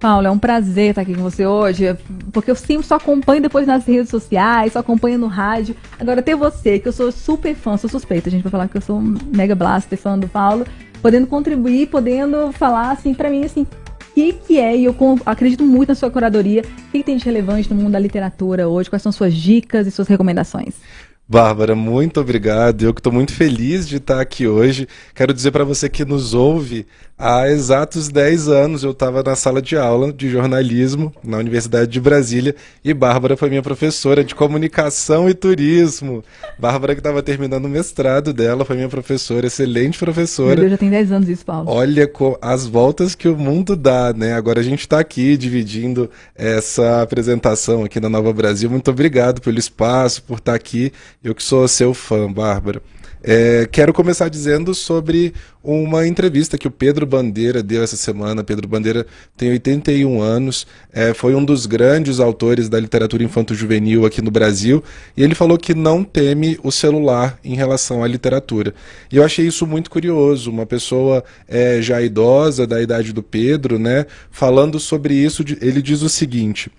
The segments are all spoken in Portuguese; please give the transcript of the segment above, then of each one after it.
Paulo, é um prazer estar aqui com você hoje, porque eu sempre só acompanho depois nas redes sociais, só acompanho no rádio. Agora, ter você, que eu sou super fã, sou suspeita, a gente vai falar que eu sou um mega blaster fã do Paulo, podendo contribuir, podendo falar, assim, pra mim, assim, o que é, e eu acredito muito na sua curadoria, o que tem de relevante no mundo da literatura hoje, quais são suas dicas e suas recomendações? Bárbara, muito obrigado. Eu que estou muito feliz de estar aqui hoje. Quero dizer para você que nos ouve, há exatos 10 anos eu estava na sala de aula de jornalismo na Universidade de Brasília e Bárbara foi minha professora de comunicação e turismo. Bárbara que estava terminando o mestrado dela, foi minha professora, excelente professora. Meu Deus, já tem 10 anos isso, Paulo. Olha as voltas que o mundo dá, né? Agora a gente está aqui dividindo essa apresentação aqui na Nova Brasil. Muito obrigado pelo espaço, por estar aqui. Eu que sou seu fã, Bárbara. Quero começar dizendo sobre uma entrevista que o Pedro Bandeira deu essa semana. Pedro Bandeira tem 81 anos, foi um dos grandes autores da literatura infanto-juvenil aqui no Brasil, e ele falou que não teme o celular em relação à literatura. E eu achei isso muito curioso, uma pessoa já idosa, da idade do Pedro, né, falando sobre isso, ele diz o seguinte: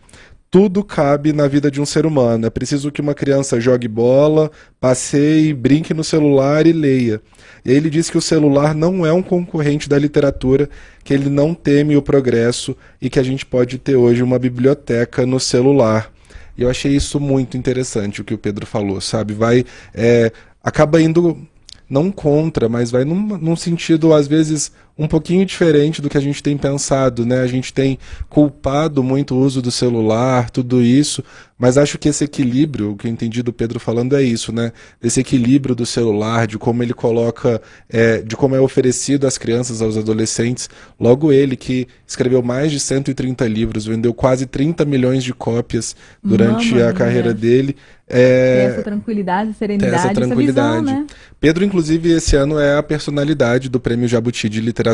tudo cabe na vida de um ser humano. É preciso que uma criança jogue bola, passeie, brinque no celular e leia. E aí ele diz que o celular não é um concorrente da literatura, que ele não teme o progresso e que a gente pode ter hoje uma biblioteca no celular. E eu achei isso muito interessante, o que o Pedro falou, sabe? Acaba indo, não contra, mas vai num sentido, às vezes, um pouquinho diferente do que a gente tem pensado, né? A gente tem culpado muito o uso do celular, tudo isso, mas acho que esse equilíbrio, o que eu entendi do Pedro falando é isso, né? Esse equilíbrio do celular, de como ele coloca, de como é oferecido às crianças, aos adolescentes. Logo ele, que escreveu mais de 130 livros, vendeu quase 30 milhões de cópias durante a carreira dele. Ter essa tranquilidade, serenidade, essa tranquilidade. Visão, né? Pedro, inclusive, esse ano é a personalidade do Prêmio Jabuti de Literatura,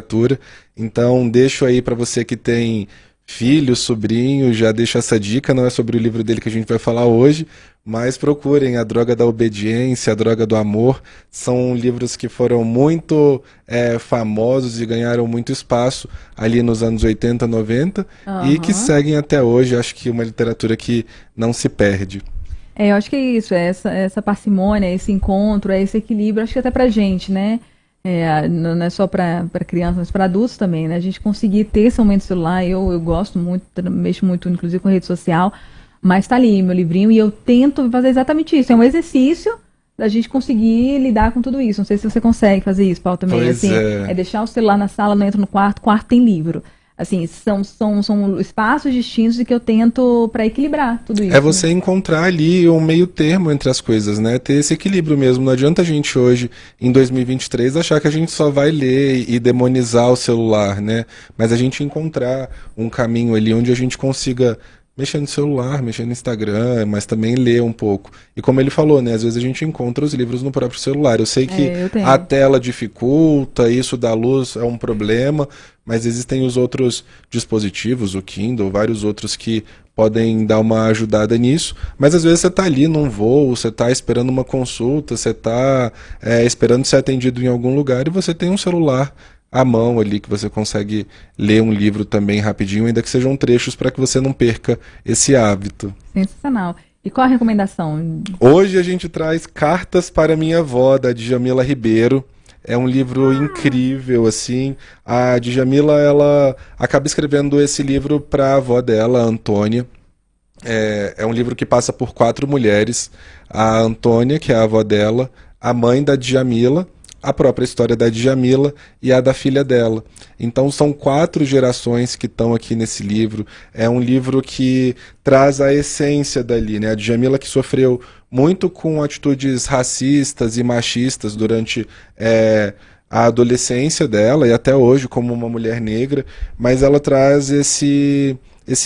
então deixo aí para você que tem filho, sobrinho, já deixo essa dica, não é sobre o livro dele que a gente vai falar hoje, mas procurem A Droga da Obediência, A Droga do Amor, são livros que foram muito famosos e ganharam muito espaço ali nos anos 80, 90 e que seguem até hoje. Acho que uma literatura que não se perde. Eu acho que é isso, essa parcimônia, esse encontro, esse equilíbrio, acho que até pra gente, né? Não é só para crianças, mas para adultos também, né? A gente conseguir ter esse momento celular, eu gosto muito, mexo muito, inclusive, com rede social, mas tá ali meu livrinho e eu tento fazer exatamente isso. É um exercício da gente conseguir lidar com tudo isso. Não sei se você consegue fazer isso, Paulo, também. Pois assim, é deixar o celular na sala, não entra no quarto tem livro. Assim, são espaços distintos e que eu tento para equilibrar tudo isso. É você encontrar ali um meio termo entre as coisas, né? Ter esse equilíbrio mesmo. Não adianta a gente hoje, em 2023, achar que a gente só vai ler e demonizar o celular, né? Mas a gente encontrar um caminho ali onde a gente consiga mexer no celular, mexer no Instagram, mas também ler um pouco. E como ele falou, né, às vezes a gente encontra os livros no próprio celular. Eu sei que a tela dificulta, isso da luz é um problema, mas existem os outros dispositivos, o Kindle, vários outros que podem dar uma ajudada nisso, mas às vezes você está ali num voo, você está esperando uma consulta, você está esperando ser atendido em algum lugar e você tem um celular à mão ali, que você consegue ler um livro também rapidinho, ainda que sejam trechos, para que você não perca esse hábito. Sensacional. E qual a recomendação? Hoje a gente traz Cartas para Minha Avó, da Djamila Ribeiro. É um livro incrível, assim. A Djamila, ela acaba escrevendo esse livro para a avó dela, a Antônia. É um livro que passa por 4 mulheres. A Antônia, que é a avó dela, a mãe da Djamila, a própria história da Djamila e a da filha dela. Então são 4 gerações que estão aqui nesse livro. É um livro que traz a essência dali, né? A Djamila, que sofreu muito com atitudes racistas e machistas durante a adolescência dela e até hoje como uma mulher negra, mas ela traz esse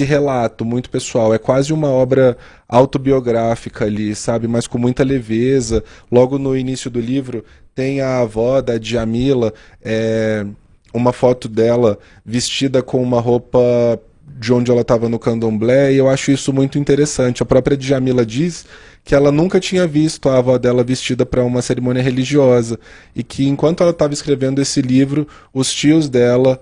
relato muito pessoal, é quase uma obra autobiográfica ali, sabe, mas com muita leveza. Logo no início do livro tem a avó da Djamila, uma foto dela vestida com uma roupa de onde ela estava no candomblé, e eu acho isso muito interessante. A própria Djamila diz que ela nunca tinha visto a avó dela vestida para uma cerimônia religiosa, e que enquanto ela estava escrevendo esse livro, os tios dela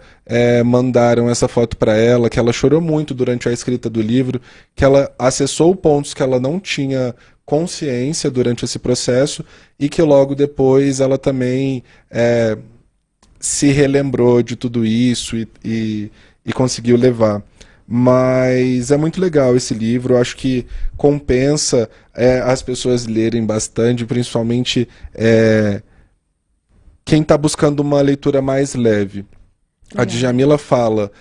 mandaram essa foto para ela, que ela chorou muito durante a escrita do livro, que ela acessou pontos que ela não tinha consciência durante esse processo, e que logo depois ela também se relembrou de tudo isso e conseguiu levar. Mas é muito legal esse livro, eu acho que compensa as pessoas lerem bastante, principalmente quem está buscando uma leitura mais leve. A Legal. Djamila fala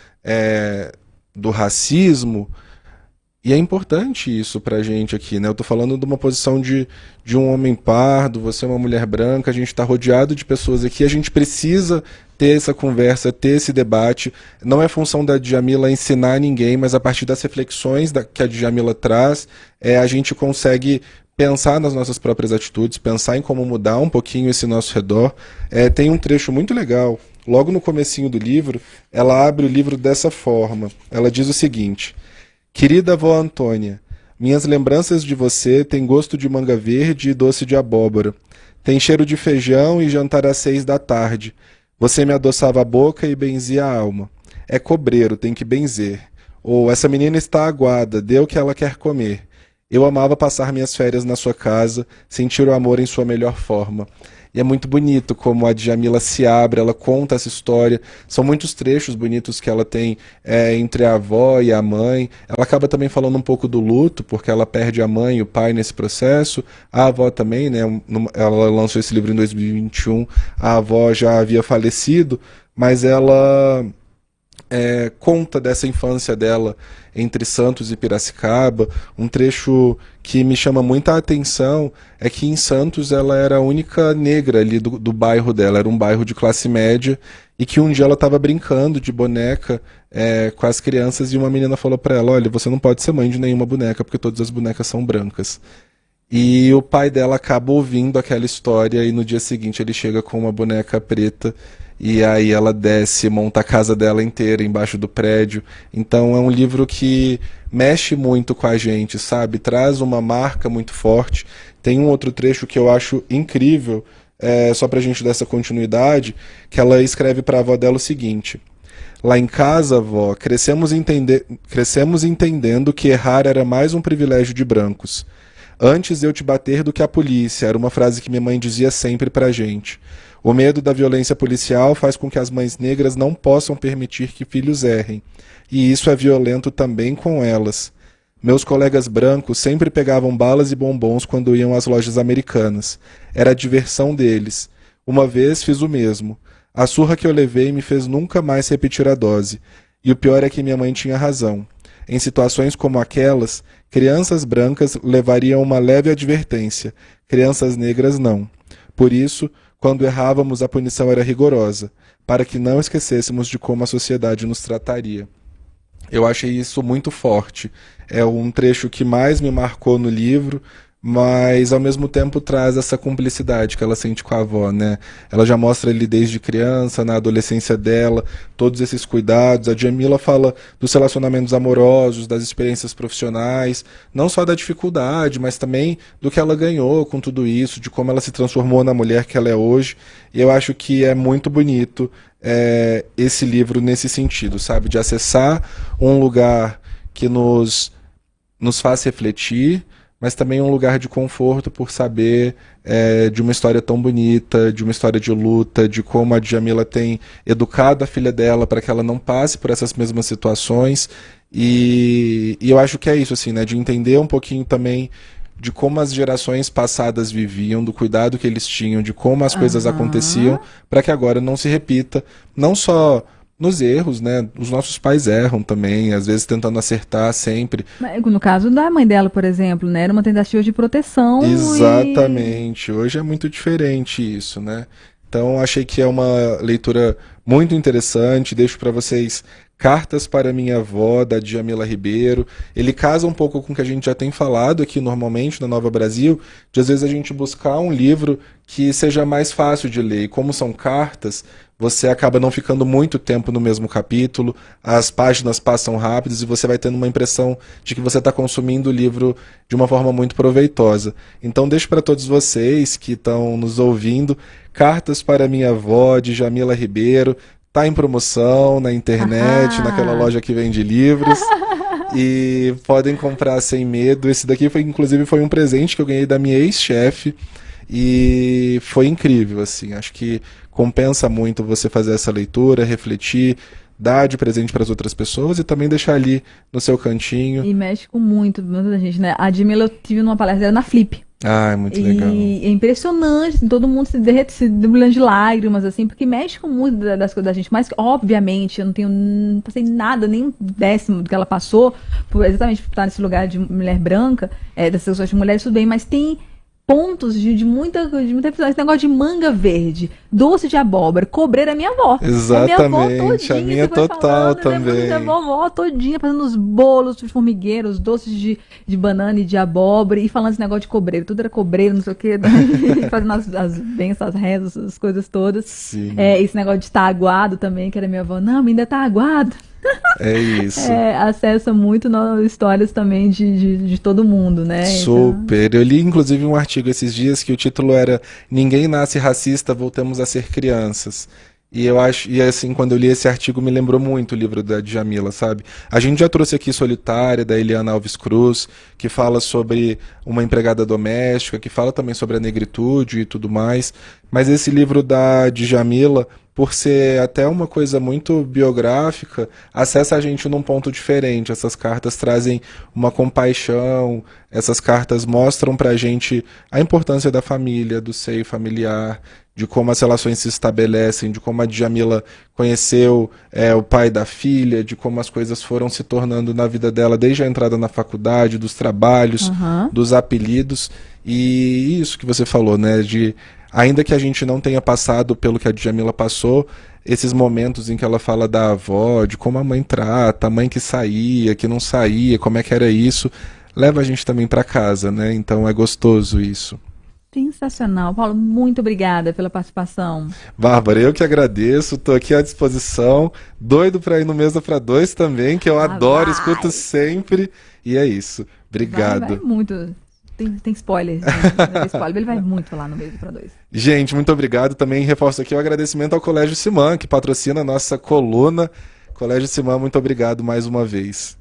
do racismo, e é importante isso pra gente aqui, né? Eu tô falando de uma posição de um homem pardo, você é uma mulher branca, a gente tá rodeado de pessoas aqui, a gente precisa ter essa conversa, ter esse debate. Não é função da Djamila ensinar ninguém, mas a partir das reflexões que a Djamila traz, a gente consegue pensar nas nossas próprias atitudes, pensar em como mudar um pouquinho esse nosso redor. Tem um trecho muito legal, logo no comecinho do livro, ela abre o livro dessa forma. Ela diz o seguinte: Querida avó Antônia, minhas lembranças de você têm gosto de manga verde e doce de abóbora. Tem cheiro de feijão e jantar às 6 da tarde. Você me adoçava a boca e benzia a alma. É cobreiro, tem que benzer. Ou essa menina está aguada, dê o que ela quer comer. Eu amava passar minhas férias na sua casa, sentir o amor em sua melhor forma. E é muito bonito como a Djamila se abre, ela conta essa história. São muitos trechos bonitos que ela tem entre a avó e a mãe. Ela acaba também falando um pouco do luto, porque ela perde a mãe e o pai nesse processo. A avó também, né? Ela lançou esse livro em 2021. A avó já havia falecido, mas ela conta dessa infância dela entre Santos e Piracicaba. Um trecho que me chama muita atenção é que em Santos ela era a única negra ali do bairro dela, era um bairro de classe média, e que um dia ela estava brincando de boneca com as crianças, e uma menina falou para ela: olha, você não pode ser mãe de nenhuma boneca porque todas as bonecas são brancas. E o pai dela acaba ouvindo aquela história, e no dia seguinte ele chega com uma boneca preta, e aí ela desce, monta a casa dela inteira embaixo do prédio. Então é um livro que mexe muito com a gente, sabe? Traz uma marca muito forte. Tem um outro trecho que eu acho incrível, só pra gente dar essa continuidade, que ela escreve pra avó dela o seguinte: Lá em casa, avó, crescemos entendendo que errar era mais um privilégio de brancos. Antes eu te bater do que a polícia, era uma frase que minha mãe dizia sempre pra gente. O medo da violência policial faz com que as mães negras não possam permitir que filhos errem. E isso é violento também com elas. Meus colegas brancos sempre pegavam balas e bombons quando iam às lojas americanas. Era a diversão deles. Uma vez fiz o mesmo. A surra que eu levei me fez nunca mais repetir a dose. E o pior é que minha mãe tinha razão. Em situações como aquelas, crianças brancas levariam uma leve advertência, crianças negras não. Por isso, quando errávamos, a punição era rigorosa, para que não esquecêssemos de como a sociedade nos trataria. Eu achei isso muito forte. É um trecho que mais me marcou no livro, mas ao mesmo tempo traz essa cumplicidade que ela sente com a avó, né? Ela já mostra ele desde criança, na adolescência dela, todos esses cuidados. A Djamila fala dos relacionamentos amorosos, das experiências profissionais, não só da dificuldade, mas também do que ela ganhou com tudo isso, de como ela se transformou na mulher que ela é hoje. E eu acho que é muito bonito esse livro nesse sentido, sabe? De acessar um lugar que nos faz refletir, mas também um lugar de conforto por saber de uma história tão bonita, de uma história de luta, de como a Djamila tem educado a filha dela para que ela não passe por essas mesmas situações. E eu acho que é isso, assim, né? De entender um pouquinho também de como as gerações passadas viviam, do cuidado que eles tinham, de como as coisas aconteciam, para que agora não se repita, não só nos erros, né? Os nossos pais erram também, às vezes tentando acertar sempre. No caso da mãe dela, por exemplo, né? Era uma tentativa de proteção. Exatamente. Hoje é muito diferente isso, né? Então achei que é uma leitura muito interessante. Deixo para vocês Cartas para Minha Avó, da Djamila Ribeiro. Ele casa um pouco com o que a gente já tem falado aqui normalmente na Nova Brasil, de às vezes a gente buscar um livro que seja mais fácil de ler. E como são cartas, você acaba não ficando muito tempo no mesmo capítulo, as páginas passam rápidas e você vai tendo uma impressão de que você está consumindo o livro de uma forma muito proveitosa. Então deixo para todos vocês que estão nos ouvindo, Cartas para Minha Avó, de Djamila Ribeiro. Tá em promoção na internet, naquela loja que vende livros. E podem comprar sem medo. Esse daqui inclusive foi um presente que eu ganhei da minha ex-chefe. E foi incrível, assim. Acho que compensa muito você fazer essa leitura, refletir, dar de presente para as outras pessoas e também deixar ali no seu cantinho. E mexe com muita gente, né? A Djamila eu tive numa palestra dela na Flip. Ah, é muito legal. E é impressionante, assim, todo mundo se derrete, se debulhando de lágrimas, assim, porque mexe com muito das coisas da gente. Mas, obviamente, eu não passei nada, nem um décimo do que ela passou, exatamente por estar nesse lugar de mulher branca, dessas questões de mulheres, tudo bem, mas tem pontos de muita esse negócio de manga verde, doce de abóbora, cobreira é minha avó. Exatamente, é minha avó todinha, a minha total falando, também. Minha vovó todinha fazendo os bolos de formigueiro, os doces de banana e de abóbora, e falando esse negócio de cobreiro, tudo era cobreiro, não sei o que, fazendo as bênçãos, as rezas, as coisas todas. Sim. Esse negócio de estar aguado também, que era minha avó, não, ainda tá aguado. É isso. Acessa muito histórias também de todo mundo, né? Super. Então... Eu li, inclusive, um artigo esses dias que o título era Ninguém Nasce Racista, Voltamos a Ser Crianças. E eu acho, e assim, quando eu li esse artigo, me lembrou muito o livro da Djamila, sabe? A gente já trouxe aqui Solitária, da Eliana Alves Cruz, que fala sobre uma empregada doméstica, que fala também sobre a negritude e tudo mais. Mas esse livro da Djamila, por ser até uma coisa muito biográfica, acessa a gente num ponto diferente. Essas cartas trazem uma compaixão, essas cartas mostram pra gente a importância da família, do seio familiar, de como as relações se estabelecem, de como a Djamila conheceu o pai da filha, de como as coisas foram se tornando na vida dela desde a entrada na faculdade, dos trabalhos, dos apelidos. E isso que você falou, né, de ainda que a gente não tenha passado pelo que a Djamila passou, esses momentos em que ela fala da avó, de como a mãe trata, a mãe que saía, que não saía, como é que era isso, leva a gente também para casa, né? Então é gostoso isso. Sensacional. Paulo, muito obrigada pela participação. Bárbara, eu que agradeço, estou aqui à disposição, doido para ir no Mesa para Dois também, que eu adoro, escuto sempre, e é isso. Obrigado. Vai muito... Tem spoiler, ele vai muito lá no Mesa para Dois. Gente, muito obrigado. Também reforço aqui o agradecimento ao Colégio Simã, que patrocina a nossa coluna. Colégio Simã, muito obrigado mais uma vez.